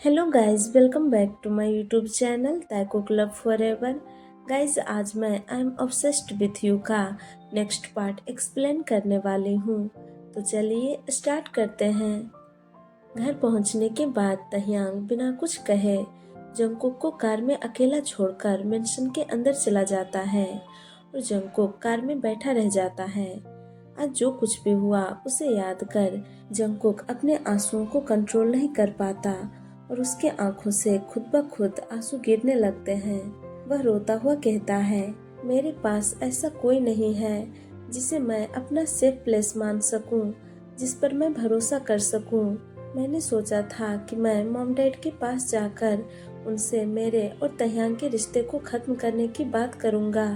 Hello guys, welcome back to my YouTube channel Taiko club forever. Guys, आज मैं I am obsessed with you का next part explain करने वाली हूँ। तो चलिए स्टार्ट करते हैं। घर पहुँचने के बाद तह्यांग बिना कुछ कहे जंगकुक को कार में अकेला छोड़कर मेंशन के अंदर चला जाता है और जंगकुक कार में बैठा रह जाता है। आज जो कुछ भी हुआ उसे याद कर जंगकुक अपने आंसुओं को कंट्रोल नहीं कर पाता और उसके आंखों से खुद ब खुद आंसू गिरने लगते हैं। वह रोता हुआ कहता है, मेरे पास ऐसा कोई नहीं है जिसे मैं अपना सेफ प्लेस मान सकूं, जिस पर मैं भरोसा कर सकूं। मैंने सोचा था कि मैं मॉम डैड के पास जाकर उनसे मेरे और तह्यांग के रिश्ते को खत्म करने की बात करूंगा,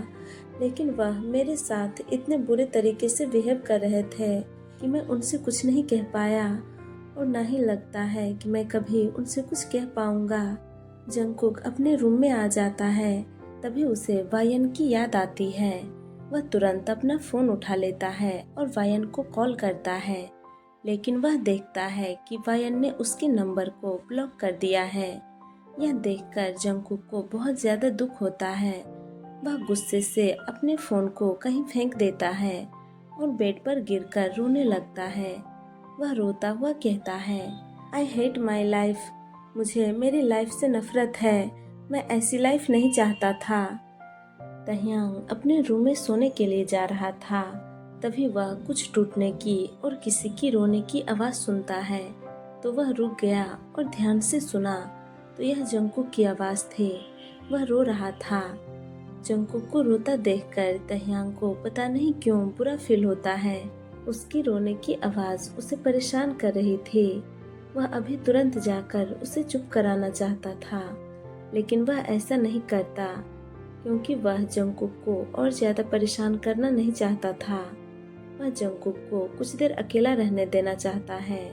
लेकिन वह मेरे साथ इतने बुरे तरीके से बिहेव कर रहे थे कि मैं उनसे कुछ नहीं कह पाया और ना ही लगता है कि मैं कभी उनसे कुछ कह पाऊंगा। जंगकुक अपने रूम में आ जाता है, तभी उसे वायन की याद आती है। वह तुरंत अपना फोन उठा लेता है और वायन को कॉल करता है, लेकिन वह देखता है कि वायन ने उसके नंबर को ब्लॉक कर दिया है। यह देखकर जंगकुक को बहुत ज्यादा दुख होता है। वह गुस्से से अपने फोन को कहीं फेंक देता है और बेड पर गिरकर रोने लगता है। वह रोता हुआ कहता है, आई हेट माई लाइफ। मुझे मेरी लाइफ से नफरत है। मैं ऐसी लाइफ नहीं चाहता था। तह्यांग अपने रूम में सोने के लिए जा रहा था, तभी वह कुछ टूटने की और किसी की रोने की आवाज सुनता है। तो वह रुक गया और ध्यान से सुना तो यह जंगकुक की आवाज थी। वह रो रहा था। जंगकुक को रोता देखकर तह्यांग को पता नहीं क्यों बुरा फील होता है। उसकी रोने की आवाज उसे परेशान कर रही थी। वह अभी तुरंत जाकर उसे चुप कराना चाहता था, लेकिन वह ऐसा नहीं करता क्योंकि वह जंगकुक को और ज्यादा परेशान करना नहीं चाहता था। वह जंगकुक को कुछ देर अकेला रहने देना चाहता है।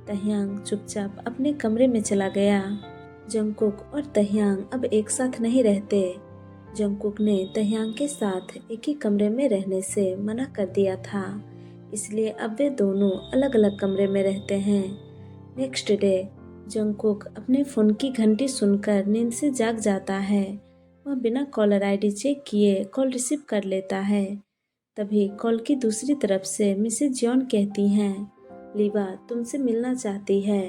तह्यांग चुपचाप अपने कमरे में चला गया। जंगकुक और तह्यांग अब एक साथ नहीं रहते। जंगकुक ने तह्यांग के साथ एक ही कमरे में रहने से मना कर दिया था, इसलिए अब वे दोनों अलग अलग कमरे में रहते हैं। नेक्स्ट डे जंगकुक अपने फोन की घंटी सुनकर नींद से जाग जाता है। वह बिना कॉलर आईडी चेक किए कॉल रिसीव कर लेता है। तभी कॉल की दूसरी तरफ से मिसेज जॉन कहती हैं, लीवा तुमसे मिलना चाहती है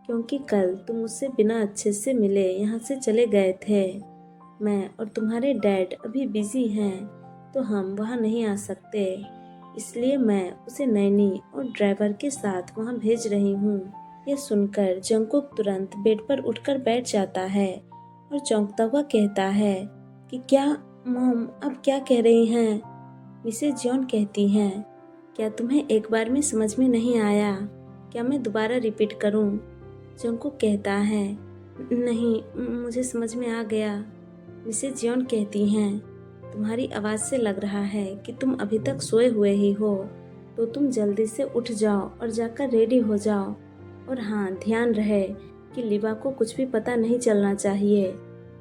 क्योंकि कल तुम मुझसे बिना अच्छे से मिले यहाँ से चले गए थे। मैं और तुम्हारे डैड अभी बिजी हैं, तो हम वहाँ नहीं आ सकते, इसलिए मैं उसे नैनी और ड्राइवर के साथ वहाँ भेज रही हूँ। यह सुनकर जंगकुक तुरंत बेड पर उठकर बैठ जाता है और चौंकता हुआ कहता है कि क्या मॉम अब क्या कह रही हैं? मिसेज जॉन कहती हैं, क्या तुम्हें एक बार में समझ में नहीं आया? क्या मैं दोबारा रिपीट करूं? जंगकुक कहता है, नहीं, मुझे समझ में आ गया। मिसेज जॉन कहती हैं, तुम्हारी आवाज़ से लग रहा है कि तुम अभी तक सोए हुए ही हो, तो तुम जल्दी से उठ जाओ और जाकर रेडी हो जाओ। और हाँ, ध्यान रहे कि लिवा को कुछ भी पता नहीं चलना चाहिए।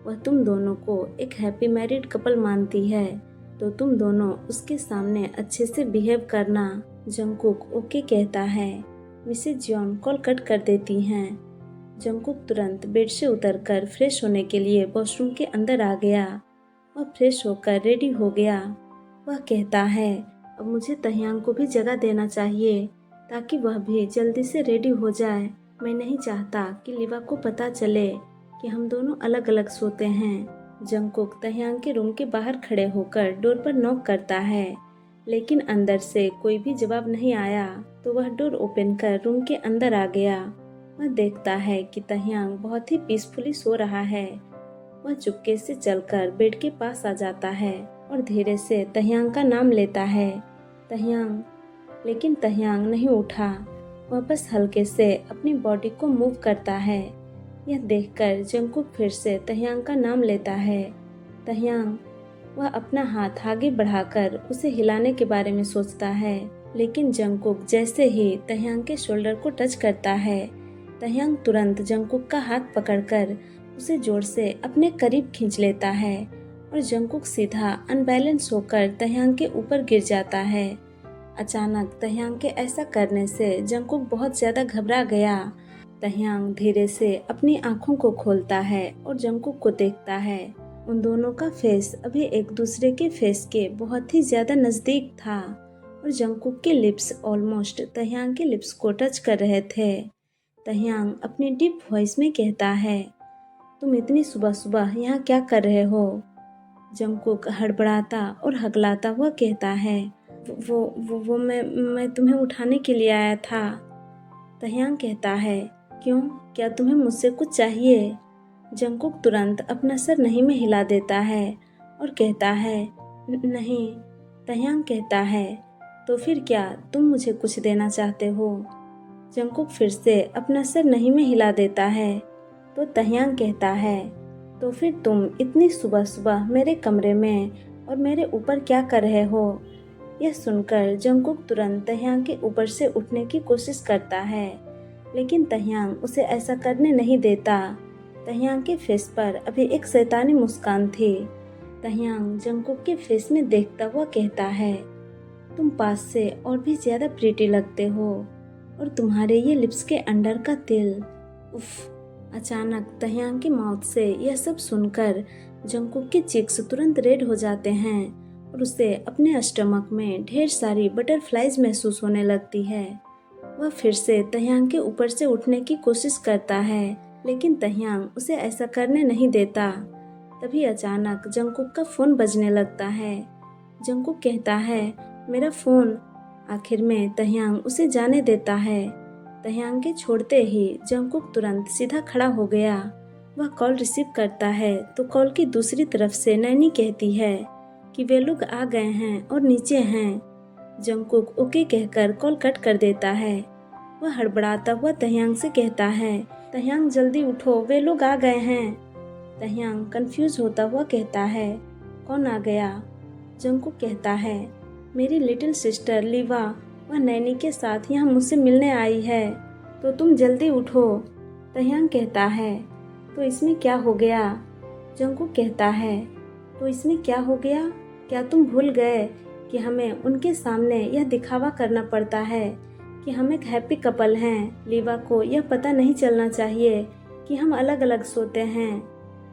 वह तुम दोनों को एक हैप्पी मैरिड कपल मानती है, तो तुम दोनों उसके सामने अच्छे से बिहेव करना। जंगकुक ओके कहता है। मिसेज जॉन कॉल कट कर देती हैं। जंगकुक तुरंत बेड से उतरकर फ्रेश होने के लिए वॉशरूम के अंदर आ गया। वह फ्रेश होकर रेडी हो गया। वह कहता है, अब मुझे तह्यांग को भी जगह देना चाहिए ताकि वह भी जल्दी से रेडी हो जाए। मैं नहीं चाहता कि लिवा को पता चले कि हम दोनों अलग अलग सोते हैं। जंगकुक तह्यांग के रूम के बाहर खड़े होकर डोर पर नॉक करता है, लेकिन अंदर से कोई भी जवाब नहीं आया। तो वह डोर ओपन कर रूम के अंदर आ गया। वह देखता है कि तह्यांग बहुत ही पीसफुली सो रहा है। वह चुपके से चलकर बेड के पास आ जाता है और धीरे से तह्यांग का नाम लेता है, तह्यांग। लेकिन तह्यांग नहीं उठा। वह बस हल्के से अपनी बॉडी को मूव करता है। यह देखकर जंगकुक फिर से तह्यांग का नाम लेता है, तह्यांग। वह अपना हाथ आगे बढ़ाकर उसे हिलाने के बारे में सोचता है, लेकिन जंगकुक जैसे ही तह्यांग के शोल्डर को टच करता है, तह्यांग तुरंत जंगकुक का हाथ पकड़कर उसे जोर से अपने करीब खींच लेता है और जंगकुक सीधा अनबैलेंस होकर तह्यांग के ऊपर गिर जाता है। अचानक तह्यांग के ऐसा करने से जंगकुक बहुत ज्यादा घबरा गया। तह्यांग धीरे से अपनी आंखों को खोलता है और जंगकुक को देखता है। उन दोनों का फेस अभी एक दूसरे के फेस के बहुत ही ज्यादा नजदीक था और जंगकुक के लिप्स ऑलमोस्ट तह्यांग के लिप्स को टच कर रहे थे। तह्यांग अपनी डीप वॉइस में कहता है, तुम इतनी सुबह सुबह यहाँ क्या कर रहे हो? जंगकुक हड़बड़ाता और हकलाता हुआ कहता है, वो मैं तुम्हें उठाने के लिए आया था। तह्यांग कहता है, क्यों, क्या तुम्हें मुझसे कुछ चाहिए? जंगकुक तुरंत अपना सर नहीं में हिला देता है और कहता है, नहीं। तह्यांग कहता है, तो फिर क्या तुम मुझे कुछ देना चाहते हो? जंगकुक फिर से अपना सर नहीं में हिला देता है। तो तह्यांग कहता है, तो फिर तुम इतनी सुबह सुबह मेरे कमरे में और मेरे ऊपर क्या कर रहे हो? यह सुनकर जंगकुक तुरंत तह्यांग के ऊपर से उठने की कोशिश करता है, लेकिन तह्यांग उसे ऐसा करने नहीं देता। तह्यांग के फेस पर अभी एक शैतानी मुस्कान थी। तह्यांग जंगकुक के फेस में देखता हुआ कहता है, तुम पास से और भी ज्यादा प्रीटी लगते हो और तुम्हारे ये लिप्स के अंडर का तिल, उफ। अचानक तह्यांग के माउथ से यह सब सुनकर जंगकुक के चीक्स तुरंत रेड हो जाते हैं और उसे अपने स्टमक में ढेर सारी बटरफ्लाइज महसूस होने लगती है। वह फिर से तह्यांग के ऊपर से उठने की कोशिश करता है, लेकिन तह्यांग उसे ऐसा करने नहीं देता। तभी अचानक जंगकुक का फोन बजने लगता है। जंगकुक कहता है, मेरा फोन। आखिर में तह्यांग उसे जाने देता है। तह्यांग के छोड़ते ही जंगकुक तुरंत सीधा खड़ा हो गया। वह कॉल रिसीव करता है तो कॉल की दूसरी तरफ से नैनी कहती है कि वे लोग आ गए हैं और नीचे हैं। जंगकुक ओके कहकर कॉल कट कर देता है। वह हड़बड़ाता हुआ तह्यांग से कहता है, तह्यांग जल्दी उठो, वे लोग आ गए हैं। तह्यांग कंफ्यूज होता हुआ कहता है, कौन आ गया? जंगकुक कहता है, मेरी लिटिल सिस्टर लीवा, वह नैनी के साथ यहाँ मुझसे मिलने आई है, तो तुम जल्दी उठो। तह्यांग कहता है, तो इसमें क्या हो गया? जंगकुक कहता है, तो इसमें क्या हो गया? क्या तुम भूल गए कि हमें उनके सामने यह दिखावा करना पड़ता है कि हम एक हैप्पी कपल हैं? लीवा को यह पता नहीं चलना चाहिए कि हम अलग अलग सोते हैं।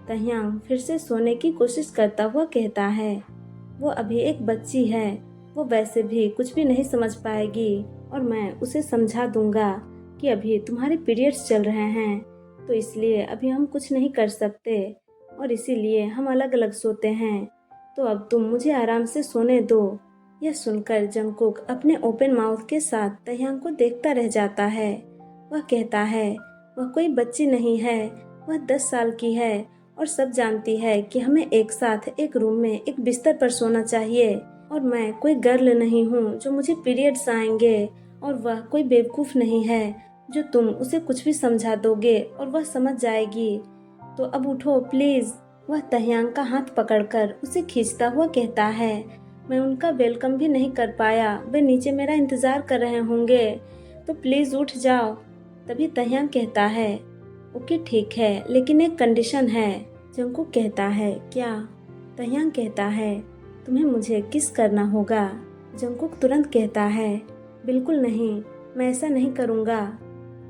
तह्यांग फिर से सोने की कोशिश करता हुआ कहता है, वो अभी एक बच्ची है, वो वैसे भी कुछ भी नहीं समझ पाएगी और मैं उसे समझा दूंगा कि अभी तुम्हारे पीरियड्स चल रहे हैं, तो इसलिए अभी हम कुछ नहीं कर सकते और इसीलिए हम अलग अलग सोते हैं, तो अब तुम मुझे आराम से सोने दो। यह सुनकर जंगकुक अपने ओपन माउथ के साथ तह्यांग को देखता रह जाता है। वह कहता है, वह कोई बच्ची नहीं है, वह 10 साल की है और सब जानती है कि हमें एक साथ एक रूम में एक बिस्तर पर सोना चाहिए और मैं कोई गर्ल नहीं हूँ जो मुझे पीरियड्स आएंगे और वह कोई बेवकूफ़ नहीं है जो तुम उसे कुछ भी समझा दोगे और वह समझ जाएगी, तो अब उठो प्लीज़। वह तह्यांग का हाथ पकड़कर उसे खींचता हुआ कहता है, मैं उनका वेलकम भी नहीं कर पाया, वे नीचे मेरा इंतज़ार कर रहे होंगे, तो प्लीज़ उठ जाओ। तभी तह्यांग कहता है, ओके ठीक है, लेकिन एक कंडीशन है। जंगकुक कहता है, क्या? तह्यांग कहता है, तुम्हें मुझे किस करना होगा। जंगकुक तुरंत कहता है, बिल्कुल नहीं, मैं ऐसा नहीं करूँगा।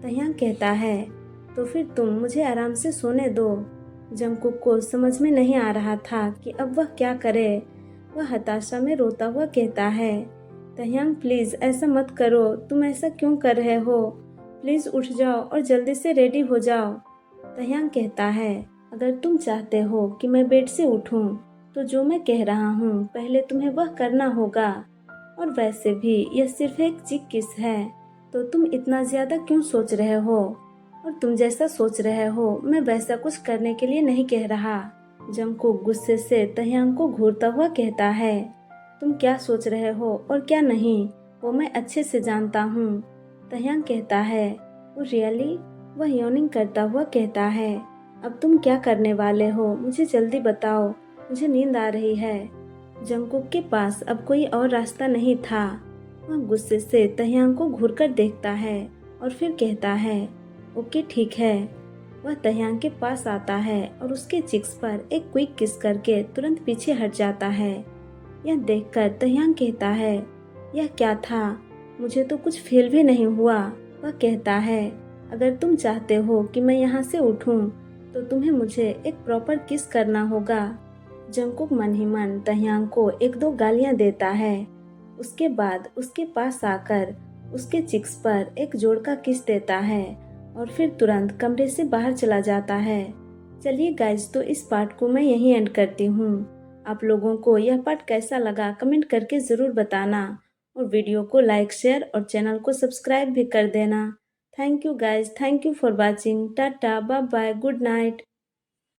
तह्यांग कहता है, तो फिर तुम मुझे आराम से सोने दो। जंगकुक को समझ में नहीं आ रहा था कि अब वह क्या करे। वह हताशा में रोता हुआ कहता है, तह्यांग प्लीज़ ऐसा मत करो, तुम ऐसा क्यों कर रहे हो? प्लीज़ उठ जाओ और जल्दी से रेडी हो जाओ। तह्यांग कहता है, अगर तुम चाहते हो कि मैं बेड से उठूं, तो जो मैं कह रहा हूँ पहले तुम्हें वह करना होगा, और वैसे भी यह सिर्फ एक चिक किस है, तो तुम इतना ज्यादा क्यों सोच रहे हो? और तुम जैसा सोच रहे हो मैं वैसा कुछ करने के लिए नहीं कह रहा। जंगकुक गुस्से से तह्यांग को घूरता हुआ कहता है, तुम क्या सोच रहे हो और क्या नहीं, वो मैं अच्छे से जानता हूँ। तह्यांग कहता है, वो रियली? वह यॉर्निंग करता हुआ कहता है, अब तुम क्या करने वाले हो, मुझे जल्दी बताओ, मुझे नींद आ रही है। जंगकुक के पास अब कोई और रास्ता नहीं था। वह गुस्से से तह्यांग को घूरकर देखता है और फिर कहता है, ओके ठीक है। वह तह्यांग के पास आता है और उसके चिक्स पर एक क्विक किस करके तुरंत पीछे हट जाता है। यह देखकर तह्यांग कहता है, यह क्या था? मुझे तो कुछ फील भी नहीं हुआ। वह कहता है, अगर तुम चाहते हो कि मैं यहाँ से उठूँ तो तुम्हें मुझे एक प्रॉपर किस करना होगा। जंगकुक मन ही मन तह्यांग को एक दो गालियाँ देता है। उसके बाद उसके पास आकर उसके चिक्स पर एक जोड़का किस देता है और फिर तुरंत कमरे से बाहर चला जाता है। चलिए गाइज, तो इस पार्ट को मैं यहीं एंड करती हूँ। आप लोगों को यह पार्ट कैसा लगा कमेंट करके ज़रूर बताना और वीडियो को लाइक शेयर और चैनल को सब्सक्राइब भी कर देना। Thank you guys, thank you for watching. Tata, bye bye, good night.